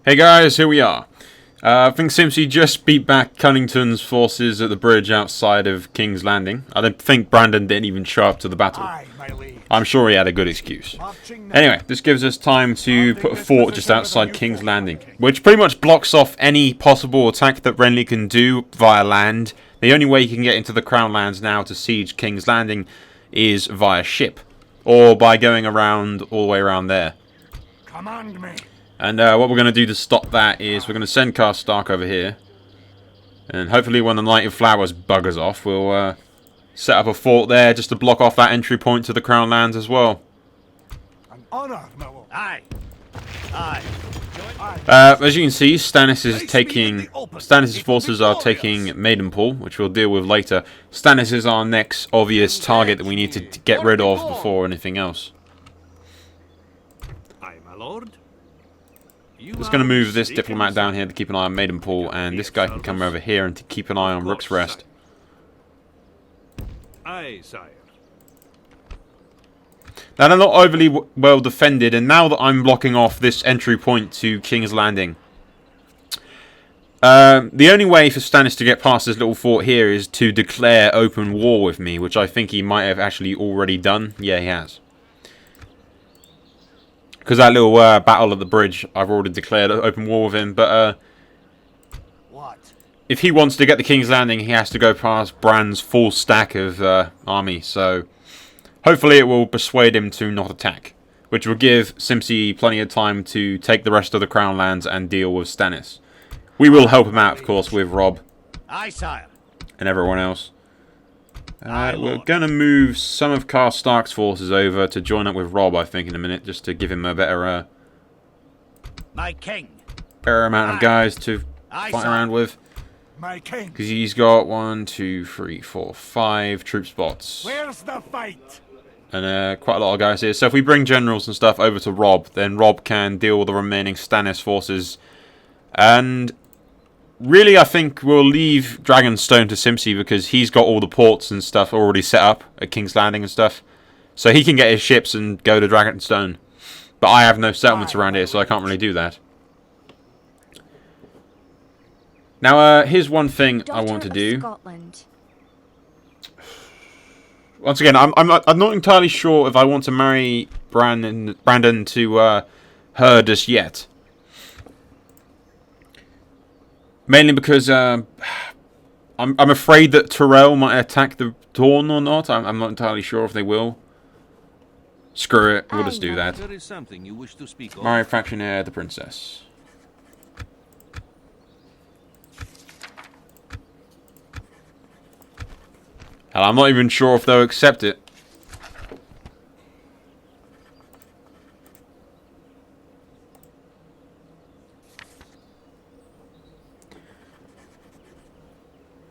Hey guys, here we are. I think Simpzy just beat back Cunnington's forces at the bridge outside of King's Landing. I don't think Brandon didn't even show up to the battle. I'm sure he had a good excuse. Anyway, this gives us time to put a fort just outside King's Landing, which pretty much blocks off any possible attack that Renly can do via land. The only way you can get into the Crown Lands now to siege King's Landing is via ship, or by going around all the way around there. Command me. And what we're going to do to stop that is we're going to send Stark over here. And hopefully when the Night of Flowers buggers off, we'll set up a fort there just to block off that entry point to the Crown Lands as well. An honor, my lord. Aye. Aye. As you can see, Stannis' forces are taking Maidenpool, which we'll deal with later. Stannis is our next obvious target that we need to get rid of before anything else. Aye, my lord. Just going to move this diplomat down here to keep an eye on Maidenpool, and this guy can come over here and to keep an eye on Rook's Rest. Aye, sire. Now they're not overly well defended, and now that I'm blocking off this entry point to King's Landing, the only way for Stannis to get past this little fort here is to declare open war with me, which I think he might have actually already done. Yeah, he has. Because that little battle at the bridge, I've already declared open war with him. But if he wants to get the King's Landing, he has to go past Bran's full stack of army. So hopefully it will persuade him to not attack, which will give Simpzy plenty of time to take the rest of the Crown Lands and deal with Stannis. We will help him out, of course, with Robb. Aye, sire. And everyone else. We're going to move some of Stark's forces over to join up with Robb, I think, in a minute, just to give him a better My king. amount of guys to fight around with. My king. Because he's got 1, 2, 3, 4, 5 troop spots. Where's the fight? And quite a lot of guys here. So if we bring generals and stuff over to Robb, then Robb can deal with the remaining Stannis forces. And really, I think we'll leave Dragonstone to Simpzy because he's got all the ports and stuff already set up at King's Landing and stuff. So he can get his ships and go to Dragonstone. But I have no settlements around here, so I can't really do that. Now, here's one thing I want to do. Once again, I'm not entirely sure if I want to marry Brandon to her just yet. Mainly because I'm afraid that Tyrell might attack the Dawn or not. I'm not entirely sure if they will. Screw it, we'll just do that. There is something you wish to speak of. Marry faction heir, the princess. Hell, I'm not even sure if they'll accept it.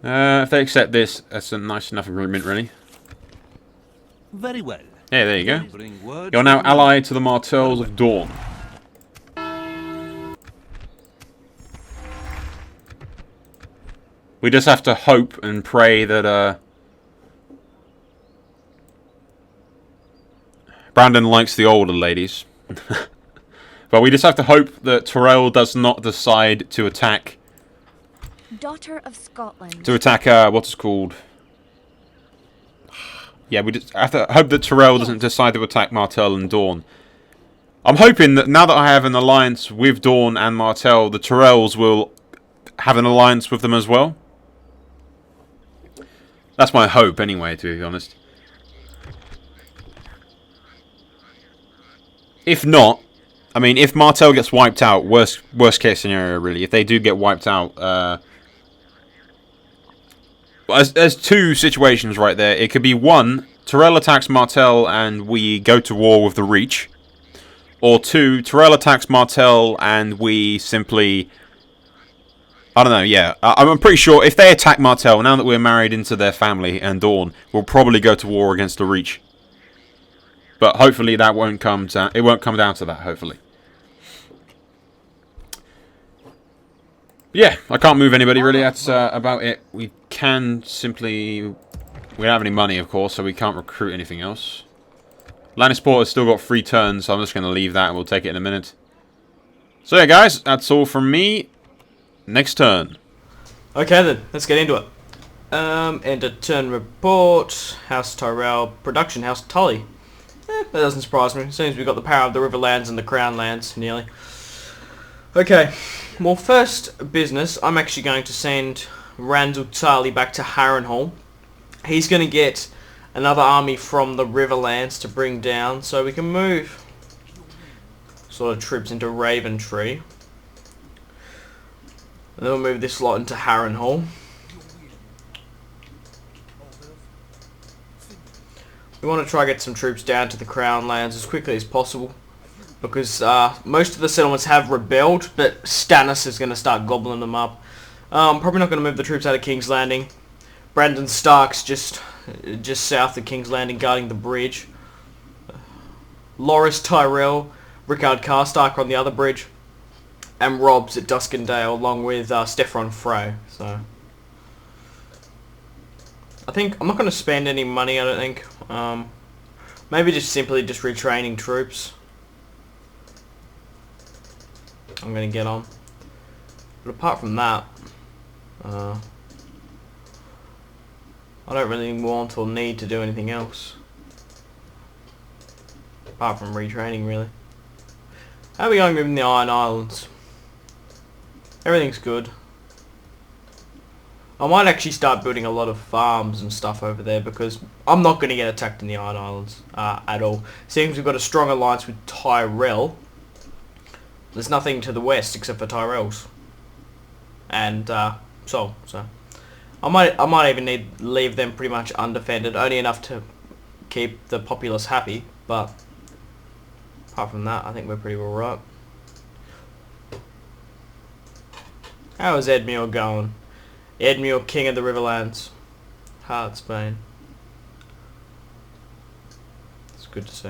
If they accept this, that's a nice enough agreement, really. Very well. Yeah, there you go. You're now allied to the Martells of Dawn. We just have to hope and pray that Brandon likes the older ladies. But we just have to hope that Tyrell does not decide to attack. Daughter of Scotland. To attack, what's it called? Yeah, we just have to hope that Tyrell doesn't decide to attack Martell and Dawn. I'm hoping that now that I have an alliance with Dawn and Martell, the Tyrells will have an alliance with them as well. That's my hope, anyway, to be honest. If not, I mean, if Martell gets wiped out, worst case scenario, really, if they do get wiped out, there's two situations right there. It could be one, Tyrell attacks Martell and we go to war with the Reach. Or two, Tyrell attacks Martell and we simply... I don't know, yeah. I'm pretty sure if they attack Martell, now that we're married into their family and Dawn, we'll probably go to war against the Reach. But hopefully that won't come to... It won't come down to that, hopefully. Yeah, I can't move anybody really, that's about it. We can simply... We don't have any money, of course, so we can't recruit anything else. Lannisport has still got 3 turns, so I'm just going to leave that and we'll take it in a minute. So yeah, guys, that's all from me. Next turn. Okay then, let's get into it. End of turn report. House Tyrell, production House Tully. That doesn't surprise me. Seems we've got the power of the Riverlands and the Crown Lands, nearly. Okay, well first business, I'm actually going to send Randall Tarley back to Harrenhal. He's going to get another army from the Riverlands to bring down, so we can move sort of troops into Raventree. And then we'll move this lot into Harrenhal. We want to try to get some troops down to the Crown Lands as quickly as possible, because most of the settlements have rebelled, but Stannis is going to start gobbling them up. Probably not going to move the troops out of King's Landing. Brandon Stark's just south of King's Landing, guarding the bridge. Loras Tyrell, Rickard Karstark on the other bridge, and Rob's at Duskendale, along with Steffron Frey. So I think I'm not going to spend any money. I don't think. Maybe just simply just retraining troops. I'm going to get on. But apart from that, I don't really want or need to do anything else. Apart from retraining, really. How are we going moving the Iron Islands? Everything's good. I might actually start building a lot of farms and stuff over there, because I'm not going to get attacked in the Iron Islands at all. Seems we've got a strong alliance with Tyrell. There's nothing to the west except for Tyrells and Sol. So I might even leave them pretty much undefended, only enough to keep the populace happy. But apart from that, I think we're pretty well right. How is Edmure going? Edmure, King of the Riverlands. Heartsbane. It's good to see.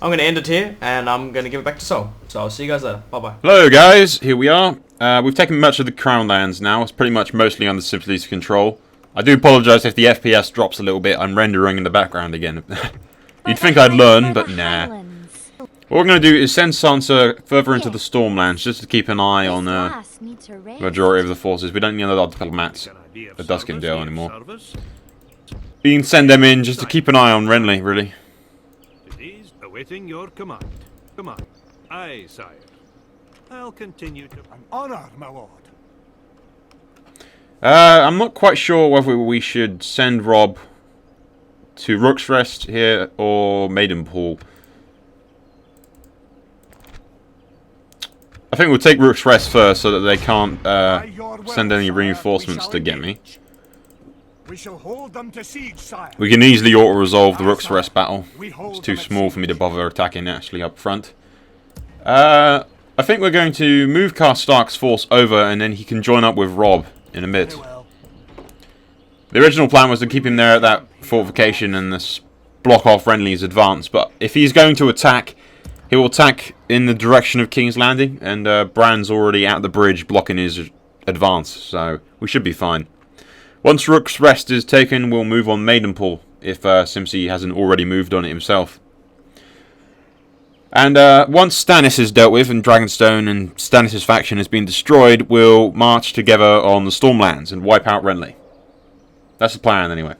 I'm going to end it here, and I'm going to give it back to Sol. So I'll see you guys later. Bye-bye. Hello guys, here we are. We've taken much of the Crown Lands now. It's pretty much mostly under Simpzy's control. I do apologise if the FPS drops a little bit. I'm rendering in the background again. You'd think I'd learn, but nah. What we're going to do is send Sansa further into the Stormlands, just to keep an eye on the majority of the forces. We don't need our diplomats at Duskendale anymore. We can send them in just to keep an eye on Renly, really. It is awaiting your command. Command. Aye, sire. I'll continue to... An honor, my lord. I'm not quite sure whether we should send Rob to Rook's Rest here or Maidenpool. I think we'll take Rook's Rest first so that they can't send any reinforcements to get me. We shall hold them to siege, sire. We can easily auto-resolve the Rook's Rest battle. It's too small for me to bother attacking actually up front. I think we're going to move Karstark's force over, and then he can join up with Rob in a bit. The original plan was to keep him there at that fortification and this block off Renly's advance, but if he's going to attack, he will attack in the direction of King's Landing, and Bran's already at the bridge blocking his advance, so we should be fine. Once Rook's Rest is taken, we'll move on Maidenpool, if Simpzy hasn't already moved on it himself. And once Stannis is dealt with and Dragonstone and Stannis' faction has been destroyed, we'll march together on the Stormlands and wipe out Renly. That's the plan, anyway.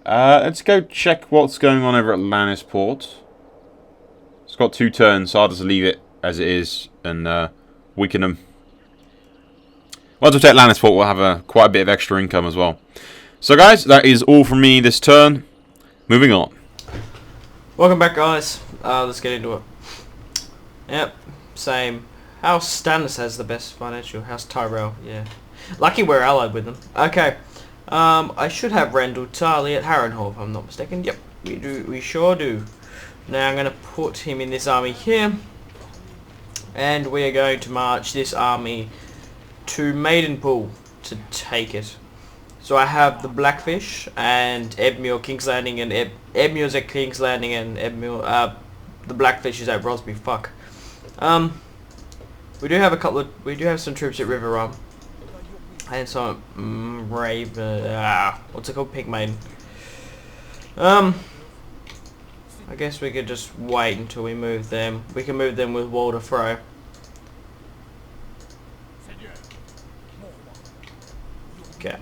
Let's go check what's going on over at Lannisport. It's got 2 turns, so I'll just leave it as it is and weaken them. Once we take Lannisport, we'll have quite a bit of extra income as well. So guys, that is all from me this turn. Moving on. Welcome back, guys. Let's get into it. Yep, same. House Stannis has the best financial. House Tyrell, yeah. Lucky we're allied with them. Okay. I should have Randall Tarley at Harrenhal, if I'm not mistaken. Yep, we do. We sure do. Now I'm going to put him in this army here, and we are going to march this army to Maidenpool to take it. So I have the Blackfish and Edmure King's Landing, and Edmure's at King's Landing, and Edmure, the Blackfish is at Rosby. Fuck. We do have we do have some troops at River Run, and some what's it called, Pigmaiden. I guess we could just wait until we move them. We can move them with Walder Frey. Okay.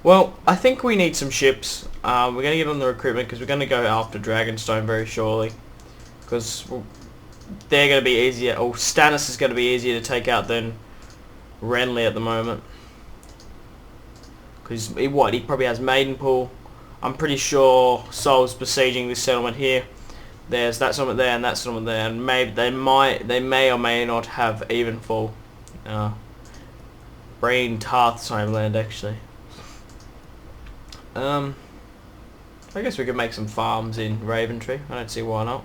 Well, I think we need some ships. We're going to get on the recruitment because we're going to go after Dragonstone very shortly. Because they're going to be easier, or Stannis is going to be easier to take out than Renly at the moment. Because he probably has Maidenpool. I'm pretty sure Sol's besieging this settlement here. There's that settlement there and that settlement there, and maybe they may or may not have Evenfall. Brain Tarth's homeland, actually. I guess we could make some farms in Raventree. I don't see why not.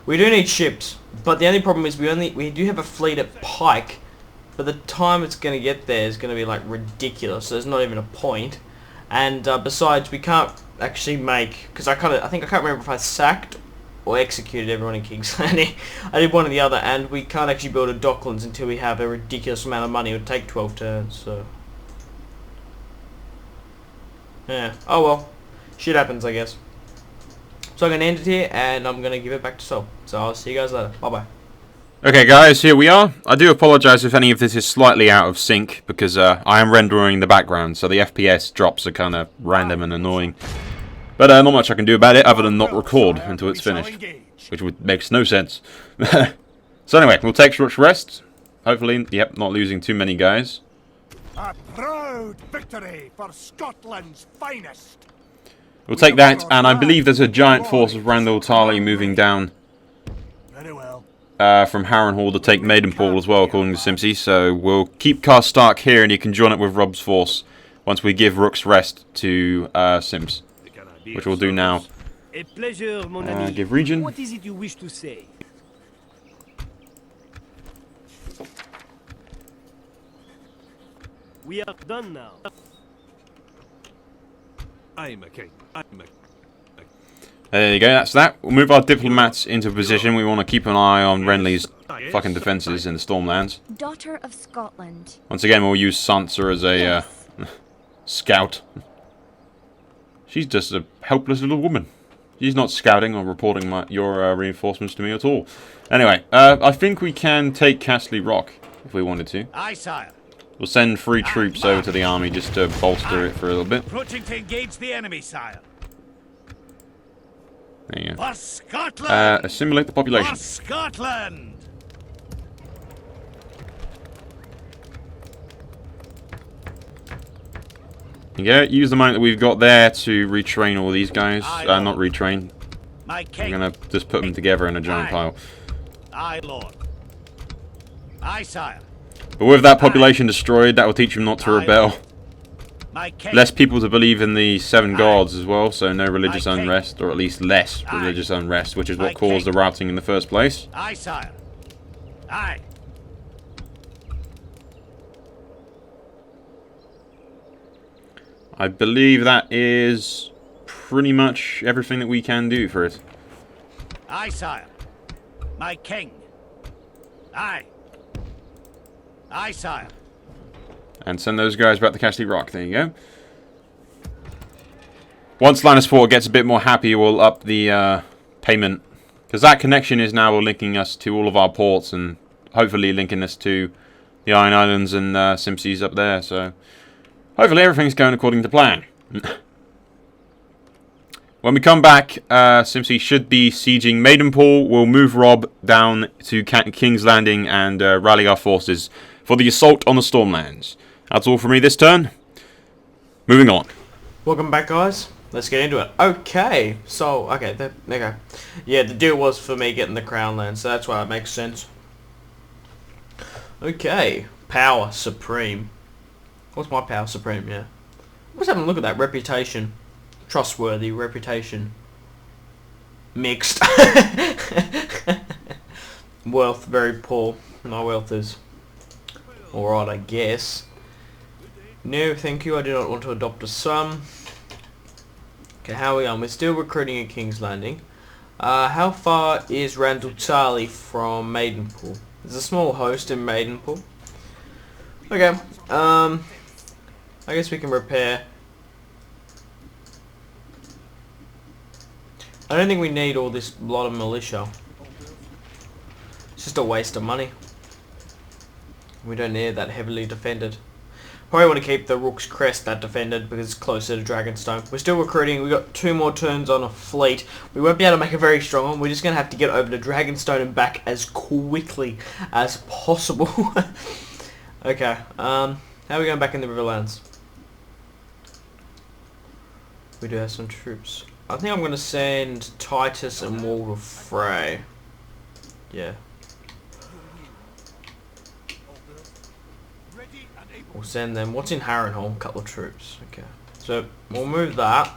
We do need ships, but the only problem is we do have a fleet at Pike, but the time it's going to get there is going to be like ridiculous. So there's not even a point. And besides, we can't actually make, because I can't remember if I sacked or executed everyone in King's Landing. I did one or the other, and we can't actually build a Docklands until we have a ridiculous amount of money. It would take 12 turns, so yeah. Oh well, shit happens, I guess. So I'm going to end it here, and I'm going to give it back to Sol. So I'll see you guys later. Bye bye. Okay guys, here we are. I do apologise if any of this is slightly out of sync, because I am rendering the background, so the FPS drops are kind of random and annoying. But not much I can do about it, other than not record until it's finished, which makes no sense. So anyway, we'll take a short rest. Hopefully, yep, not losing too many guys. A proud victory for Scotland's finest. We'll take that, and I believe there's a giant force of Randall Tarley moving down Very well. from Harrenhal to take Maidenpool as well, according to Simpzy. So we'll keep Cast Stark here, and you can join it with Rob's force once we give Rook's Rest to Sims, which we'll do now. A pleasure, mon ami. Give region. What is it you wish to say? We are done now. I'm a king. There you go, that's that. We'll move our diplomats into position. We want to keep an eye on Renly's fucking defences in the Stormlands. Daughter of Scotland. Once again, we'll use Sansa as a Yes. scout. She's just a helpless little woman. She's not scouting or reporting your reinforcements to me at all. Anyway, I think we can take Castle Rock if we wanted to. Aye, sire. We'll send 3 troops over to the army just to bolster it for a little bit. Approaching to engage the enemy, sire. There you go. For Scotland! Assimilate the population. For Scotland! There you go. Use the money that we've got there to retrain all these guys. Not retrain. My We're king. going to just put them together in a giant pile. Aye, lord. Aye, sire. But with that population destroyed, that will teach them not to rebel. My king. Less people to believe in the 7 gods as well, so no religious unrest, or at least less religious unrest, which is what caused the routing in the first place. Aye, sire. Aye. I believe that is pretty much everything that we can do for it. Aye, sire. My king. Aye. Aye, sire. And send those guys back to Castle Rock. There you go. Once Lannisport gets a bit more happy, we'll up the payment. Because that connection is now linking us to all of our ports and hopefully linking us to the Iron Islands and Simpsy's up there. So hopefully everything's going according to plan. When we come back, Simpzy should be sieging Maidenpool. We'll move Rob down to King's Landing and rally our forces for the assault on the Stormlands. That's all from me this turn. Moving on. Welcome back, guys. Let's get into it. Okay, so, okay. Yeah, the deal was for me getting the Crown Land, so that's why it makes sense. Okay, Power Supreme. What's my Power Supreme, yeah? Let's have a look at that. Reputation. Trustworthy. Reputation. Mixed. Wealth, very poor. My wealth is alright, I guess. No, thank you. I do not want to adopt a son. Okay, how are we on? We're still recruiting at King's Landing. How far is Randall Tarley from Maidenpool? There's a small host in Maidenpool. Okay, I guess we can repair. I don't think we need all this lot of militia. It's just a waste of money. We don't need that heavily defended. Probably want to keep the Rook's Crest that defended because it's closer to Dragonstone. We're still recruiting. We've got 2 more turns on a fleet. We won't be able to make a very strong one. We're just going to have to get over to Dragonstone and back as quickly as possible. Okay. How are we going back in the Riverlands? We do have some troops. I think I'm going to send Titus and Walder Frey. Yeah. We'll send them. What's in Harrenhal? A couple of troops. Okay. So we'll move that.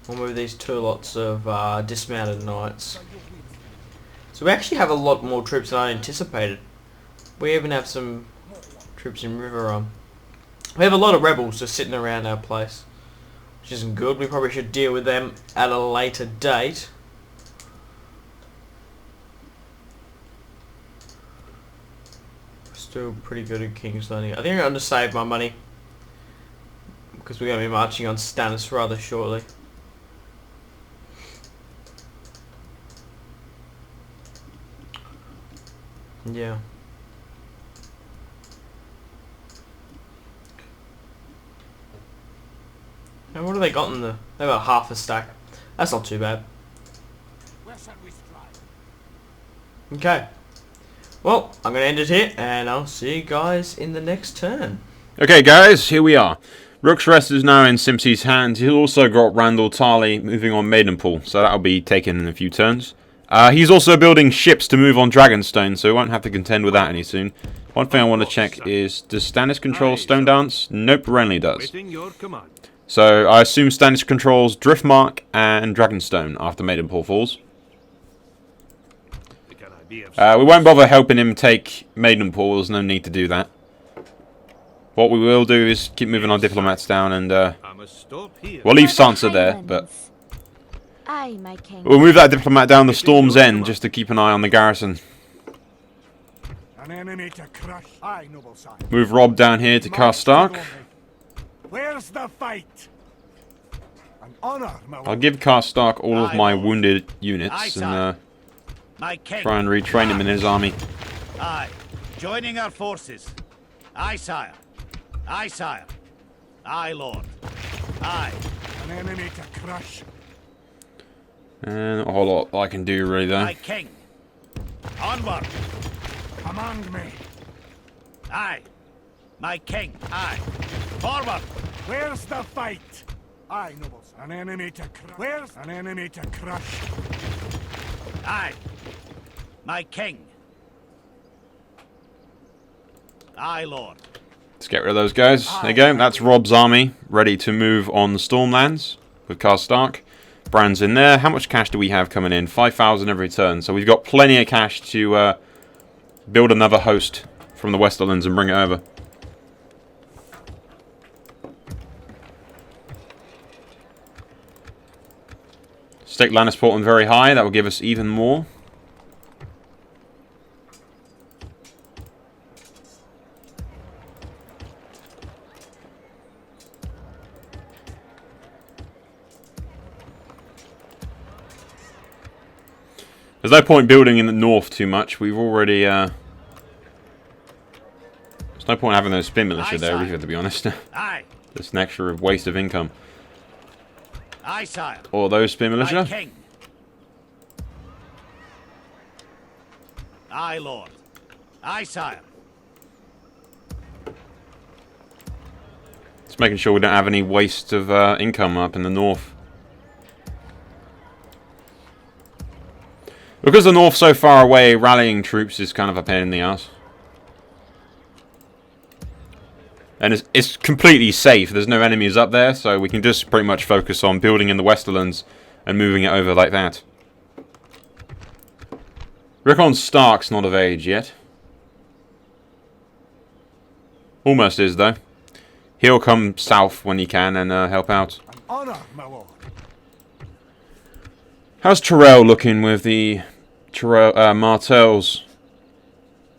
We'll move these 2 lots of dismounted knights. So we actually have a lot more troops than I anticipated. We even have some troops in Riverrun. We have a lot of rebels just sitting around our place, which isn't good. We probably should deal with them at a later date. Still pretty good at King's Landing. I think I'm going to save my money because we're going to be marching on Stannis rather shortly. Yeah. And what have they got in the... They've got half a stack. That's not too bad. Okay. Well, I'm going to end it here, and I'll see you guys in the next turn. Okay, guys, here we are. Rook's Rest is now in Simpzy's hands. He's also got Randall Tarley moving on Maidenpool, so that'll be taken in a few turns. He's also building ships to move on Dragonstone, so we won't have to contend with that any soon. One thing I want to check is, does Stannis control Stone Dance? Nope, Renly does. So I assume Stannis controls Driftmark and Dragonstone after Maidenpool falls. We won't bother helping him take Maidenpool, there's no need to do that. What we will do is keep moving our diplomats down and we'll leave Sansa there, but Aye, my king. we'll move that diplomat down the Storm's End just to keep an eye on the garrison. An enemy to crush. Aye, noble sire. Move Rob down here to Karstark. Where's the fight? An honor, my lord. I'll give Karstark all of my wounded units and My king. try and retrain him in his army. Aye. Joining our forces. Aye, sire. Aye, sire. Aye, lord. Aye. An enemy to crush. And not a whole lot I can do really though. My king. Onward. Command me. Aye. My king. Aye. Forward. Where's the fight? Aye, noble sire. An enemy to crush. Where's an enemy to crush? Aye. My king. Aye, lord. Let's get rid of those guys. There you go. That's Rob's army ready to move on the Stormlands with Karstark. Bran's in there. How much cash do we have coming in? 5,000 every turn. So we've got plenty of cash to build another host from the Westerlands and bring it over. Stake Lannisport very high. That will give us even more. There's no point building in the north too much. We've already... there's no point having those spin militia there, either, to be honest. Aye. Just an extra waste of income. Aye, sire. Or those spin My militia. king. Aye, lord. Aye, sire. Just making sure we don't have any waste of income up in the north. Because the north's so far away, rallying troops is kind of a pain in the ass. And it's completely safe. There's no enemies up there, so we can just pretty much focus on building in the Westerlands and moving it over like that. Rickon Stark's not of age yet. Almost is, though. He'll come south when he can and help out. An honor, my lord. How's Tyrell looking with the Martells?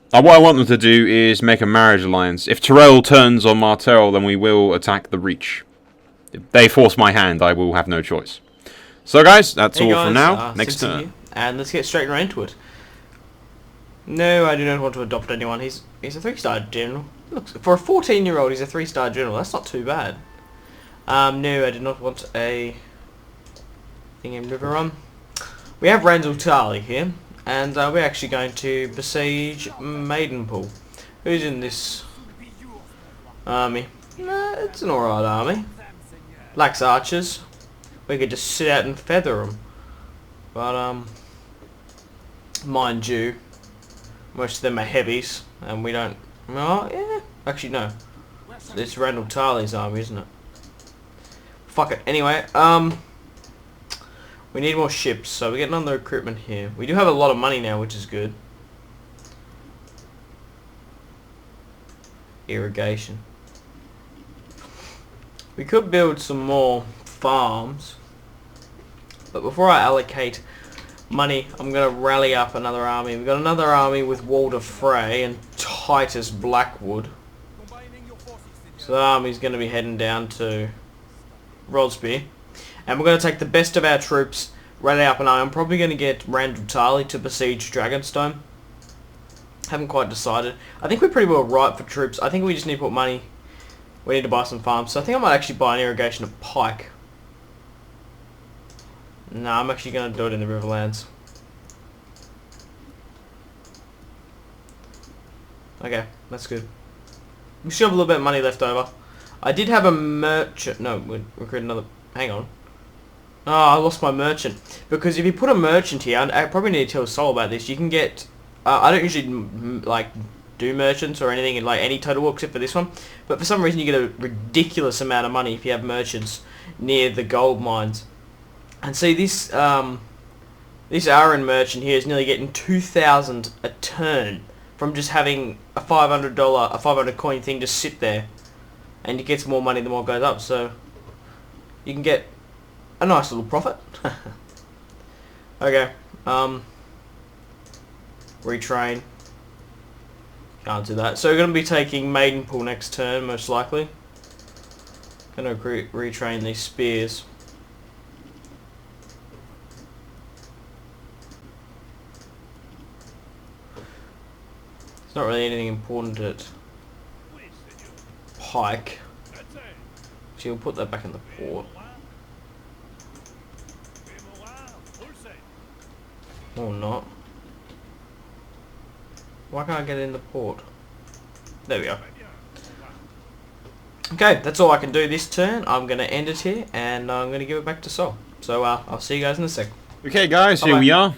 What I want them to do is make a marriage alliance. If Tyrell turns on Martell, then we will attack the Reach. If they force my hand, I will have no choice. So guys, that's all for now. Next Simpzy turn. here, and let's get straight right into it. No, I do not want to adopt anyone. He's a 3-star general. Look, for a 14-year-old, he's a 3-star general. That's not too bad. No, I do not want a thing in Riverrun. We have Randall Tarley here, and we're actually going to besiege Maidenpool. Who's in this army? It's an alright army. Lacks archers. We could just sit out and feather them. But, mind you, most of them are heavies, and we don't... Oh, yeah. Actually, no. It's Randall Tarley's army, isn't it? Fuck it. Anyway, we need more ships, so we're getting on the recruitment here. We do have a lot of money now, which is good. Irrigation. We could build some more farms, but before I allocate money, I'm going to rally up another army. We've got another army with Walder Frey and Titus Blackwood. So the army's going to be heading down to Rodsby. And we're going to take the best of our troops, rally up an army. I'm probably going to get Randall Tarley to besiege Dragonstone. Haven't quite decided. I think we're pretty well right for troops. I think we just need to put money. We need to buy some farms. So I think I might actually buy an irrigation of Pike. No, I'm actually going to do it in the Riverlands. Okay, that's good. We still have a little bit of money left over. I did have a merchant. No, we'll recruit another. Hang on. Oh, I lost my merchant. Because if you put a merchant here, I probably need to tell Sol about this. You can get... I don't usually like do merchants or anything in like any Total War except for this one. But for some reason you get a ridiculous amount of money if you have merchants near the gold mines. And see this this Aaron merchant here is nearly getting 2,000 a turn from just having a $500 coin thing just sit there, and he gets more money the more it goes up. So you can get a nice little profit. Okay, retrain. Can't do that. So we're going to be taking Maidenpool next turn, most likely. Going to retrain these spears. It's not really anything important at Pike. So we'll put that back in the port. Or not. Why can't I get in the port? There we go. Okay, that's all I can do this turn. I'm going to end it here, and I'm going to give it back to Sol. So I'll see you guys in a sec. Okay, guys, here we are.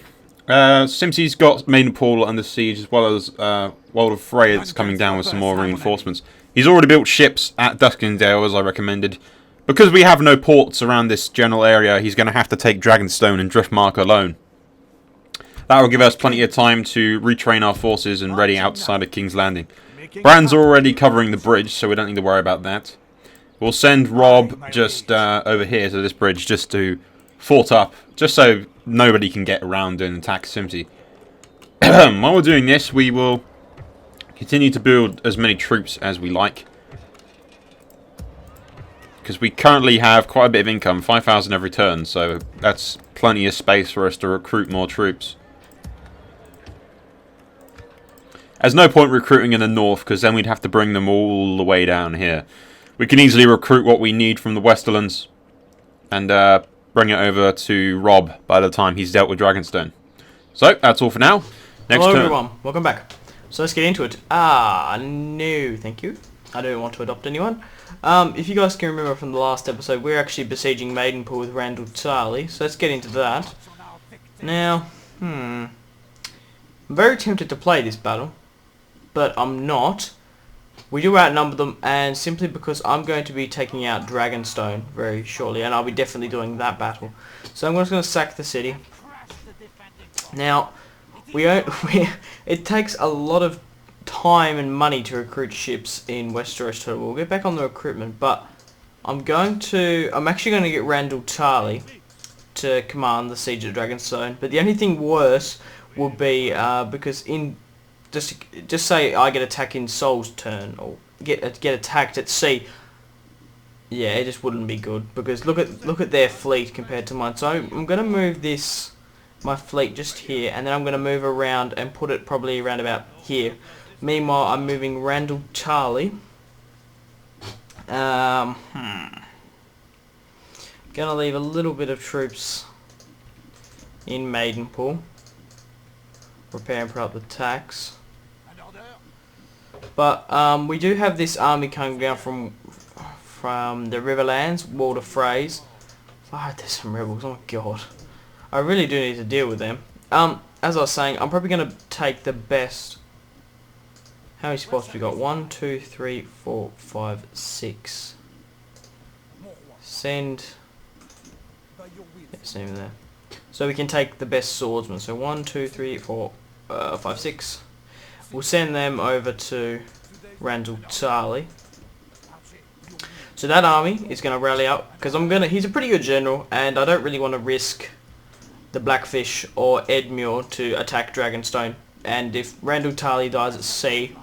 Simpsy's got Maidenpool under siege, as well as Walder Frey that's coming down with some more reinforcements. He's already built ships at Duskendale, as I recommended. Because we have no ports around this general area, he's going to have to take Dragonstone and Driftmark alone. That will give us plenty of time to retrain our forces and ready outside of King's Landing. Bran's already covering the bridge, so we don't need to worry about that. We'll send Rob just over here to this bridge just to fort up, just so nobody can get around and attack Simpzy. While we're doing this, we will continue to build as many troops as we like. Because we currently have quite a bit of income, 5,000 every turn, so that's plenty of space for us to recruit more troops. There's no point recruiting in the north, because then we'd have to bring them all the way down here. We can easily recruit what we need from the Westerlands and bring it over to Rob by the time he's dealt with Dragonstone. So, that's all for now. Next Hello turn. everyone, welcome back. So let's get into it. No, thank you. I don't want to adopt anyone. If you guys can remember from the last episode, we're actually besieging Maidenpool with Randall Tarley, so let's get into that. Now, I'm very tempted to play this battle, but I'm not. We do outnumber them, and simply because I'm going to be taking out Dragonstone very shortly, and I'll be definitely doing that battle. So I'm just going to sack the city. Now, it takes a lot of time and money to recruit ships in Westeros Total War. We'll get back on the recruitment, but I'm actually going to get Randall Tarley to command the siege of Dragonstone. But the only thing worse would be because in just say I get attacked in Sol's turn, or get attacked at sea. Yeah, it just wouldn't be good, because look at their fleet compared to mine. So I'm going to move this my fleet just here, and then I'm going to move around and put it probably around about here. Meanwhile, I'm moving Randall Charlie. Gonna leave a little bit of troops in Maidenpool. Prepare and put up the tax. But we do have this army coming down from the Riverlands, Walder Freys. Oh, there's some rebels. Oh my god. I really do need to deal with them. As I was saying, I'm probably going to take the best. How many spots we got? 1, 2, 3, 4, 5, 6. Send. It's not even there. So we can take the best swordsmen. So 1, 2, 3, 4, 5, 6. We'll send them over to Randall Charlie. So that army is going to rally up because he's a pretty good general, and I don't really want to risk the Blackfish or Edmure to attack Dragonstone. And if Randall Charlie dies at sea,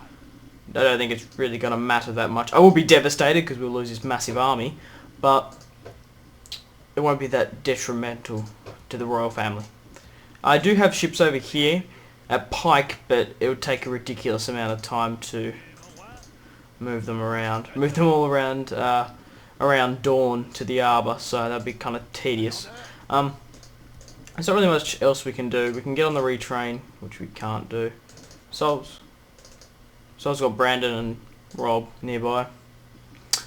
I don't think it's really going to matter that much. I will be devastated because we'll lose this massive army, but it won't be that detrimental to the royal family. I do have ships over here at Pike, but it would take a ridiculous amount of time to move them around. Move them all around around Dawn to the Arbor, so that'd be kind of tedious. There's not really much else we can do. We can get on the retrain, which we can't do. Sol's got Brandon and Rob nearby.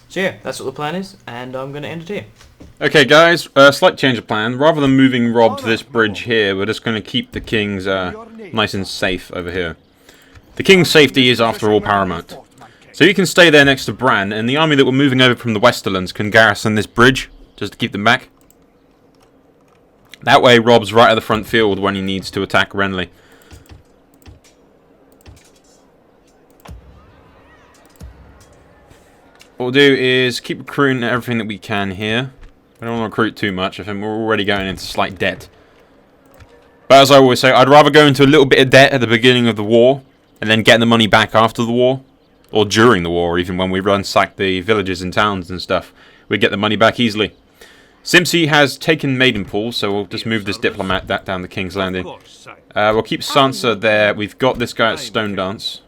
So yeah, that's what the plan is, and I'm going to end it here. Okay guys, slight change of plan. Rather than moving Rob to this bridge here, we're just going to keep the kings nice and safe over here. The king's safety is after all paramount. So you can stay there next to Bran, and the army that we're moving over from the Westerlands can garrison this bridge, just to keep them back. That way Rob's right at the front field when he needs to attack Renly. What we'll do is keep recruiting everything that we can here. I don't want to recruit too much. I think we're already going into slight debt. But as I always say, I'd rather go into a little bit of debt at the beginning of the war and then get the money back after the war. Or during the war, even when we ransack the villages and towns and stuff. We get the money back easily. Simpzy has taken Maidenpool, so we'll just move this diplomat down the King's Landing. We'll keep Sansa there. We've got this guy at Stone Dance.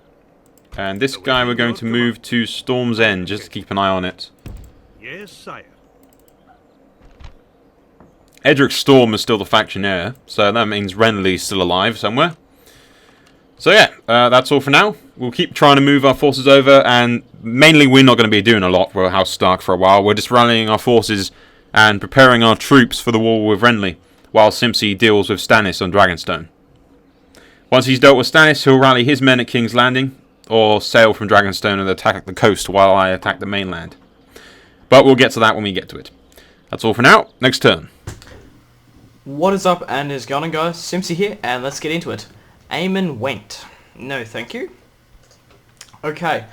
And this guy we're going to move to Storm's End, just to keep an eye on it. Yes, sire. Edric Storm is still the faction heir, so that means Renly's still alive somewhere. So yeah, that's all for now. We'll keep trying to move our forces over, and mainly we're not going to be doing a lot for House Stark for a while. We're just rallying our forces and preparing our troops for the war with Renly, while Simpzy deals with Stannis on Dragonstone. Once he's dealt with Stannis, he'll rally his men at King's Landing, or sail from Dragonstone and attack the coast while I attack the mainland. But we'll get to that when we get to it. That's all for now. Next turn. What is up and is going on, guys? Simpzy here, and let's get into it. Aemon went. No, thank you. Okay.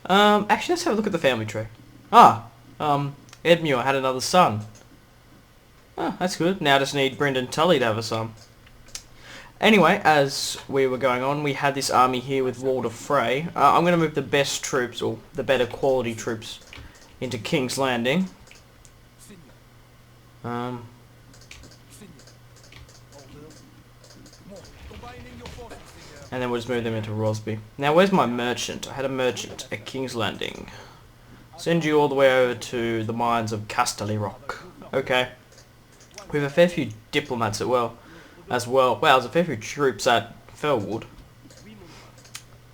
Actually, let's have a look at the family tree. Edmure had another son. Oh, that's good. Now I just need Brynden Tully to have a son. Anyway, as we were going on, we had this army here with Walder Frey. I'm going to move the best troops, or the better quality troops, into King's Landing. And then we'll just move them into Rosby. Now, where's my merchant? I had a merchant at King's Landing. Send you all the way over to the mines of Casterly Rock. Okay. We have a fair few diplomats as well. Wow, there's a fair few troops at Felwood.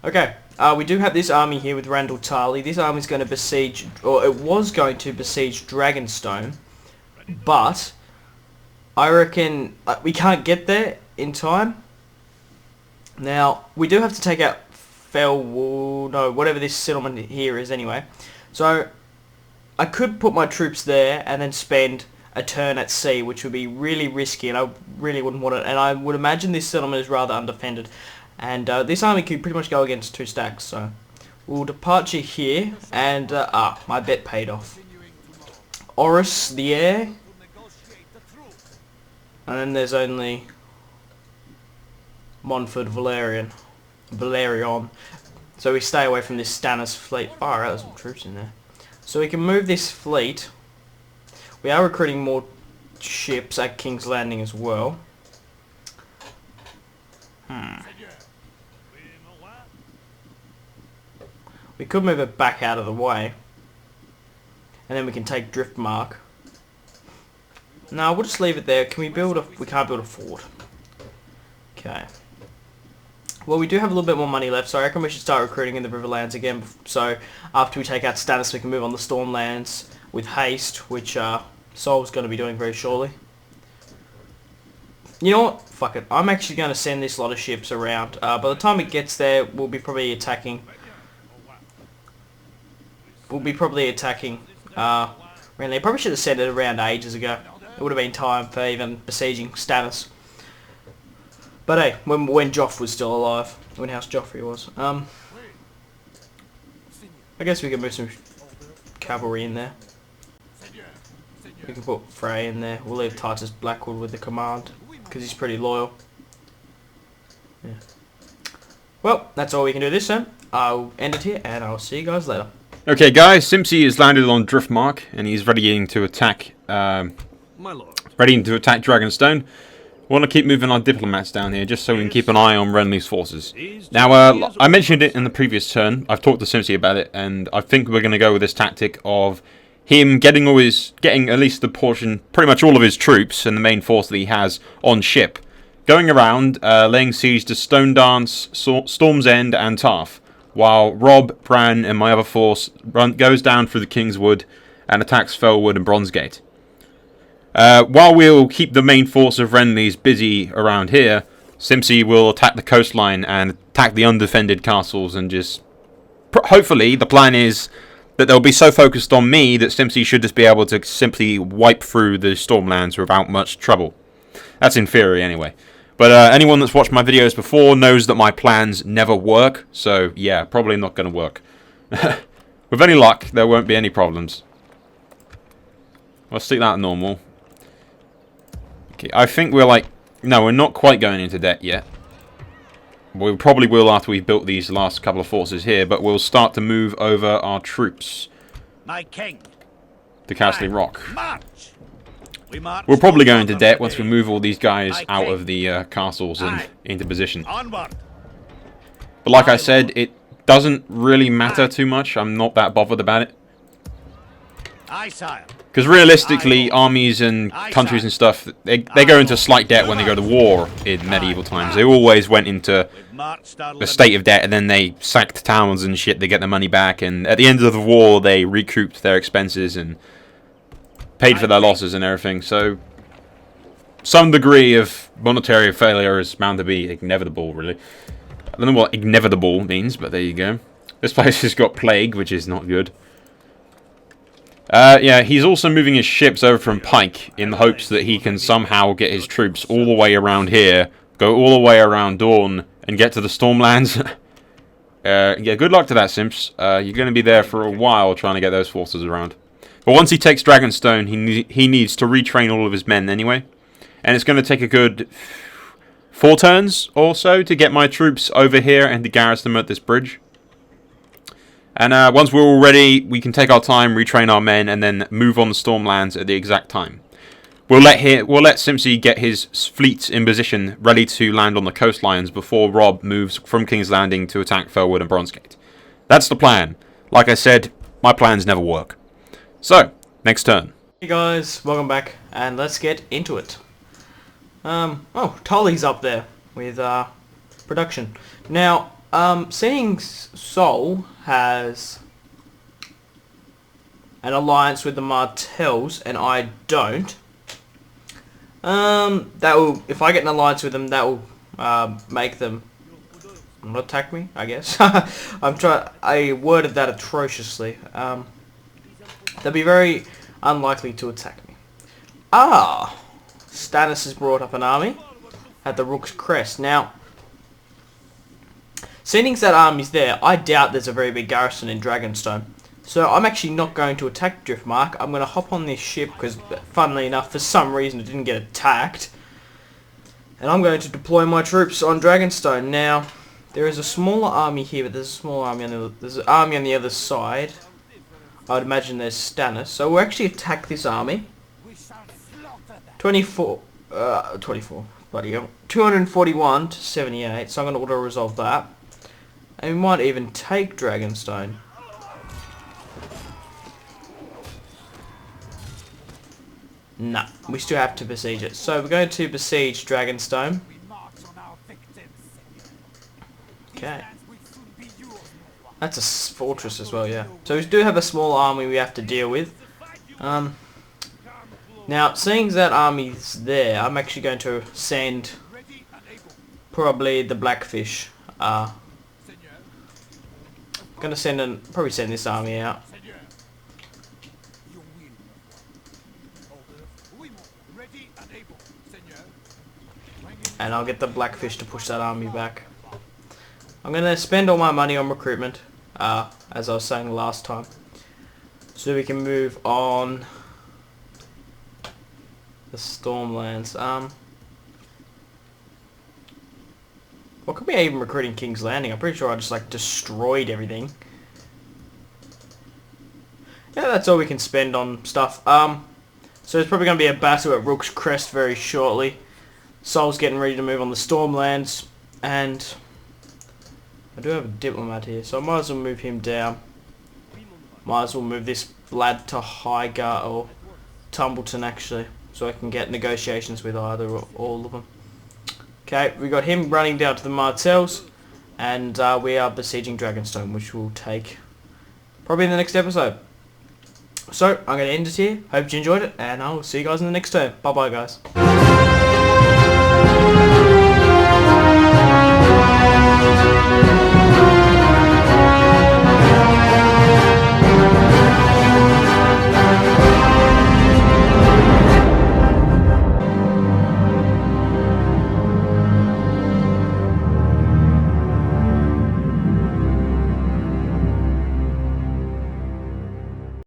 Okay. We do have this army here with Randall Tarley. This army is going to besiege, or it was going to besiege Dragonstone. But I reckon we can't get there in time. Now, we do have to take out Felwood, no, whatever this settlement here is anyway. So, I could put my troops there and then spend a turn at sea, which would be really risky, and I really wouldn't want it. And I would imagine this settlement is rather undefended. And this army could pretty much go against 2 stacks, so we'll departure here, and my bet paid off. Oris the heir, and then there's only Montford Valerion. So we stay away from this Stannis fleet. Oh, right, there's some troops in there. So we can move this fleet. We are recruiting more ships at King's Landing as well. We could move it back out of the way. And then we can take Driftmark. No, we'll just leave it there. Can we build a... We can't build a fort. Okay. Well, we do have a little bit more money left, so I reckon we should start recruiting in the Riverlands again. So, after we take out Stannis, we can move on the Stormlands with haste, which Sol's going to be doing very shortly. You know what? Fuck it. I'm actually going to send this lot of ships around. By the time it gets there, we'll be probably attacking... They probably should have sent it around ages ago. It would have been time for even besieging Stannis. But hey, when Joff was still alive, when House Joffrey was, I guess we can move some cavalry in there. We can put Frey in there. We'll leave Titus Blackwood with the command because he's pretty loyal. Yeah. Well, that's all we can do this time. I'll end it here, and I'll see you guys later. Okay, guys, Simpzy has landed on Driftmark, and he's readying to attack. My lord. Readying to attack Dragonstone. We want to keep moving our diplomats down here, just so we can keep an eye on Renly's forces. Now, I mentioned it in the previous turn. I've talked to Simpzy about it, and I think we're going to go with this tactic of him getting at least the portion, pretty much all of his troops and the main force that he has on ship, going around, laying siege to Stone Dance, Storm's End, and Tarth, while Robb, Bran, and my other force goes down through the King's Wood and attacks Fellwood and Bronzegate. While we'll keep the main force of Renly's busy around here, Simpzy will attack the coastline and attack the undefended castles and just... Hopefully, the plan is that they'll be so focused on me that Simpzy should just be able to simply wipe through the Stormlands without much trouble. That's in theory, anyway. But anyone that's watched my videos before knows that my plans never work, so yeah, probably not going to work. With any luck, there won't be any problems. I'll stick that normal. Okay, I think we're like... No, we're not quite going into debt yet. We probably will after we've built these last couple of forces here, but we'll start to move over our troops. My king. To Castle Rock. March. We'll probably go into debt once we move all these guys out of the castles and into position. Onward. But like I said, it doesn't really matter too much. I'm not that bothered about it. Aye, sire. Because realistically, armies and countries and stuff, they go into slight debt when they go to war in medieval times. They always went into a state of debt, and then they sacked towns and shit, they get their money back, and at the end of the war, they recouped their expenses and paid for their losses and everything. So, some degree of monetary failure is bound to be inevitable, really. I don't know what inevitable means, but there you go. This place has got plague, which is not good. Yeah, he's also moving his ships over from Pike in the hopes that he can somehow get his troops all the way around here, go all the way around Dawn, and get to the Stormlands. Yeah, good luck to that, Simps. You're going to be there for a while trying to get those forces around. But once he takes Dragonstone, he needs to retrain all of his men anyway. And it's going to take a good 4 turns or so to get my troops over here and to garrison them at this bridge. And once we're all ready, we can take our time, retrain our men, and then move on the Stormlands at the exact time. We'll let Simpzy get his fleet in position, ready to land on the coastlines before Robb moves from King's Landing to attack Fellwood and Bronzegate. That's the plan. Like I said, my plans never work. So, next turn. Hey guys, welcome back, and let's get into it. Oh, Tully's up there with production. Now, seeing Sol has an alliance with the Martells, and I don't. That will, if I get an alliance with them, that will make them not attack me, I guess. I worded that atrociously. They'll be very unlikely to attack me. Stannis has brought up an army at the Rook's Crest. Now, seeing that army's there, I doubt there's a very big garrison in Dragonstone. So I'm actually not going to attack Driftmark. I'm going to hop on this ship because, funnily enough, for some reason it didn't get attacked. And I'm going to deploy my troops on Dragonstone. Now, there is a smaller army here, but there's a small army on the other side. I would imagine there's Stannis. So we'll actually attack this army. 24, bloody hell. 241 to 78, so I'm going to auto-resolve that. And we might even take Dragonstone. No, we still have to besiege it. So we're going to besiege Dragonstone. Okay. That's a fortress as well, yeah. So we do have a small army we have to deal with. Now, seeing that army's there, I'm actually going to send probably the Blackfish. Gonna probably send this army out. And I'll get the Blackfish to push that army back. I'm gonna spend all my money on recruitment, as I was saying last time, so we can move on the Stormlands. What could we even recruit in King's Landing? I'm pretty sure I just like destroyed everything. Yeah, that's all we can spend on stuff. So there's probably going to be a battle at Rook's Crest very shortly. Sol's getting ready to move on the Stormlands, and I do have a diplomat here, so I might as well move him down. Might as well move this lad to Highgate or Tumbleton actually, so I can get negotiations with either or all of them. Okay, we got him running down to the Martells, and we are besieging Dragonstone, which will take probably in the next episode. So, I'm going to end it here. Hope you enjoyed it, and I'll see you guys in the next turn. Bye bye, guys.